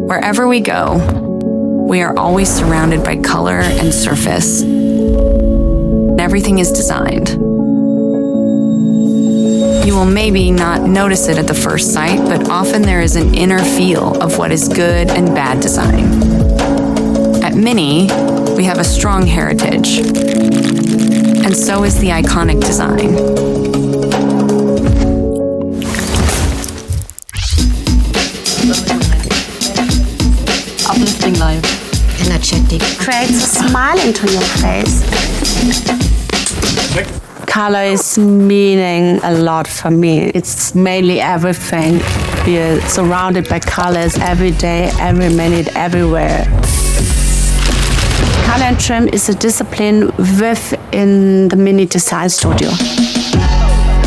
Wherever we go, we are always surrounded by color and surface. Everything is designed. You will maybe not notice it at the first sight, but often there is an inner feel of what is good and bad design. At Mini, we have a strong heritage, and so is the iconic design. Uplifting life. Energetic. Creates a smile into your face. Color is meaning a lot for me. It's mainly everything. We are surrounded by colors every day, every minute, everywhere. Color and trim is a discipline within the Mini Design Studio.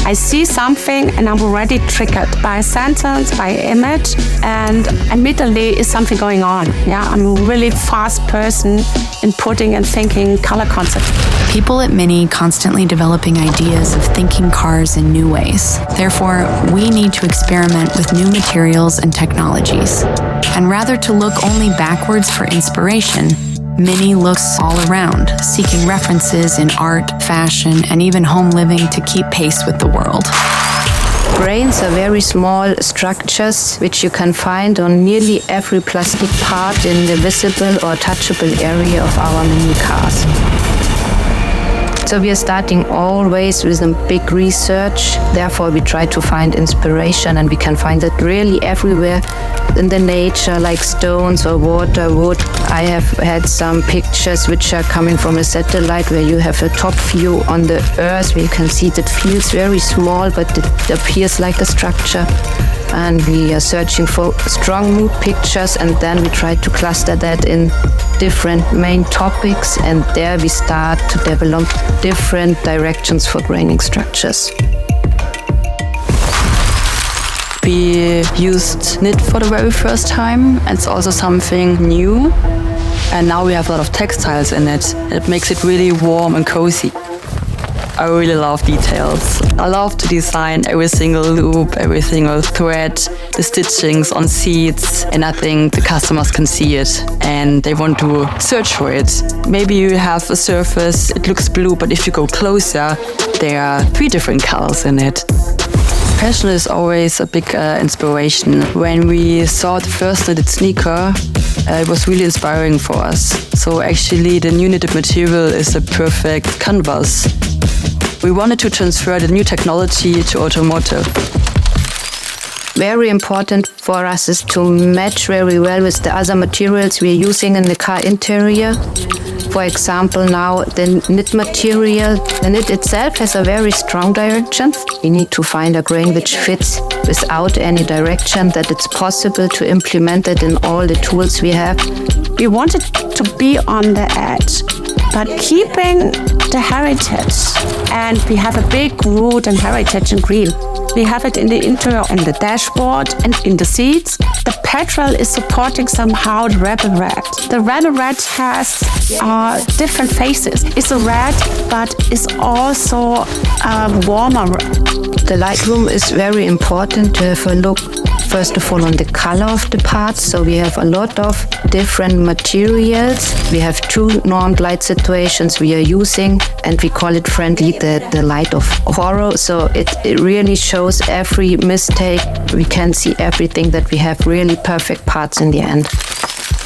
I see something and I'm already triggered by a sentence, by image, and immediately is something going on. Yeah, I'm a really fast person in putting and thinking color concept. People at Mini constantly developing ideas of thinking cars in new ways. Therefore, we need to experiment with new materials and technologies. And rather to look only backwards for inspiration, Mini looks all around, seeking references in art, fashion, and even home living to keep pace with the world. Grains are very small structures which you can find on nearly every plastic part in the visible or touchable area of our Mini cars. So we are starting always with a big research. Therefore, we try to find inspiration, and we can find it really everywhere in the nature, like stones or water, wood. I have had some pictures which are coming from a satellite where you have a top view on the Earth where you can see that feels very small, but it appears like a structure. And we are searching for strong mood pictures, and then we try to cluster that in different main topics, and there we start to develop different directions for graining structures. We used knit for the very first time, and it's also something new. And now we have a lot of textiles in it. It makes it really warm and cozy. I really love details. I love to design every single loop, every single thread, the stitchings on seats, and I think the customers can see it and they want to search for it. Maybe you have a surface, it looks blue, but if you go closer, there are 3 different colors in it. Fashion is always a big inspiration. When we saw the first knitted sneaker, it was really inspiring for us. So actually the new knitted material is a perfect canvas. We wanted to transfer the new technology to automotive. Very important for us is to match very well with the other materials we're using in the car interior. For example, now the knit material, the knit itself has a very strong direction. We need to find a grain which fits without any direction, that it's possible to implement it in all the tools we have. We wanted to be on the edge, but keeping the heritage. And we have a big root and heritage in green. We have it in the interior, in the dashboard and in the seats. The petrol is supporting somehow the rebel red. The rebel red has different faces. It's a red, but it's also warmer. The lightroom is very important to have a look, first of all, on the color of the parts. So we have a lot of different materials. We have 2 normed light situations we are using, and we call it friendly the light of horror. So it really shows every mistake. We can see everything, that we have really perfect parts in the end.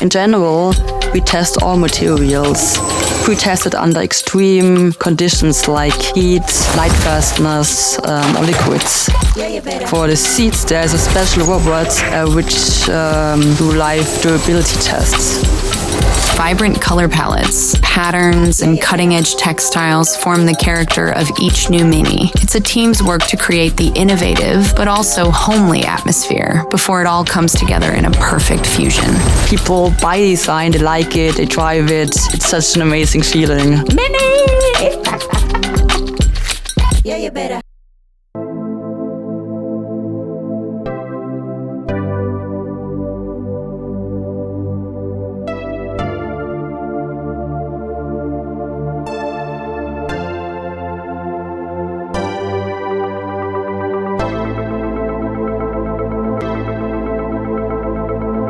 In general, we test all materials. We test it under extreme conditions like heat, light fastness, or liquids. For the seats, there's a special robot which do live durability tests. Vibrant color palettes, patterns, and cutting-edge textiles form the character of each new Mini. It's a team's work to create the innovative but also homely atmosphere before it all comes together in a perfect fusion. People buy design, they like it, they drive it. It's such an amazing feeling. Mini! Yeah, you better.